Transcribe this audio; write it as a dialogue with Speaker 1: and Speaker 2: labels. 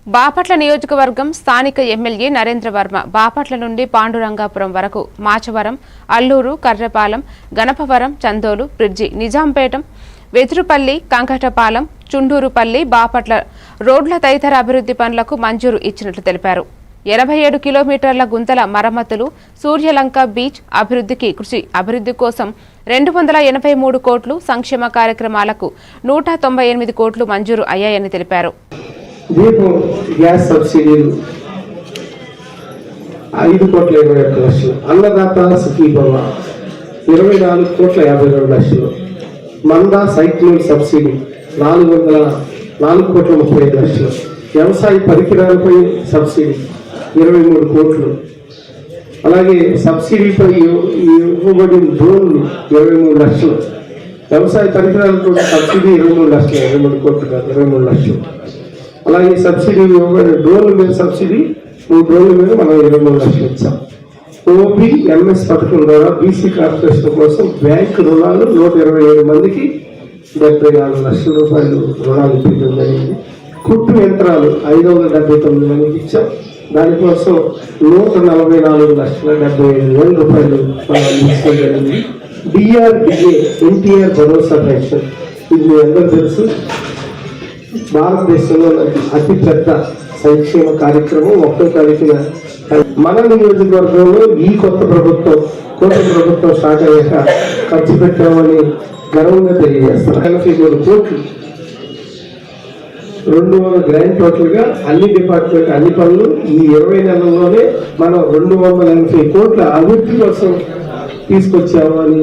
Speaker 1: బాపట్ల నియోజకవర్గం స్థానిక ఎమ్మెల్యే నరేంద్ర వర్మ బాపట్ల నుండి పాండురంగాపురం వరకు మాచవరం, అల్లూరు, కర్రపాలెం, గణపవరం, చందోలు, బ్రిడ్జి, నిజాంపేట, వెదురుపల్లి, కంకటపాలెం, చుండూరుపల్లి, బాపట్ల రోడ్ల తదితర అభివృద్ధి పనులకు మంజూరు ఇచ్చినట్లు తెలిపారు. 87 కిలోమీటర్ల గుంతల మరమ్మతులు, సూర్యలంక బీచ్ అభివృద్ధి కోసం 283 కోట్లు, సంక్షేమ కార్యక్రమాలకు 198 కోట్లు మంజూరు అయ్యాయని తెలిపారు.
Speaker 2: దీపం గ్యాస్ సబ్సిడీలు 5,21,00,000, అన్నదాత సుఖీభవ 24,52,00,000, మందా సైక్లోన్ సబ్సిడీ 4,35,00,000, వ్యవసాయ పరికరాలపై సబ్సిడీ 23 కోట్లు, అలాగే సబ్సిడీపై ఇవ్వబడిన డ్రోన్లు 23 లక్షలు, వ్యవసాయ పరికరాలతో సబ్సిడీ 23 లక్షలు, 23 కోట్లు కాదు 23 లక్షలు. అలాగే సబ్సిడీ ఇవ్వబడిన డ్రోన్ల మీద సబ్సిడీ 3 డ్రోన్ల మీద మనం 23 లక్షలు ఇచ్చాం. OBMS పథకం ద్వారా బీసీ కార్పొరేషన్ కోసం బ్యాంకు రుణాలు 127 మందికి 74 లక్షల రూపాయలు రుణాలు ఇప్పించడం జరిగింది. కుట్టు యంత్రాలు 579 మందికి ఇచ్చాం. దానికోసం 144,70,000 రూపాయలు మనం అందించడం జరిగింది. DRDA NTR భరోసా పెన్షన్, ఇది మీ అందరూ తెలుసు, భారతదేశంలో అతిపెద్ద సంక్షేమ కార్యక్రమం. 1వ తారీఖున మన నియోజకవర్గంలో ఈ కొత్త ప్రభుత్వం స్టార్ట్ అయ్యాక ఖర్చు పెట్టామని గర్వంగా తెలియజేస్తారు. 83 కోట్లు 200 గ్రాండ్ టోటల్గా అన్ని డిపార్ట్మెంట్ అన్ని పనులు ఈ 20 నెలల్లోనే మనం 280 కోట్ల అభివృద్ధి కోసం తీసుకొచ్చాము అని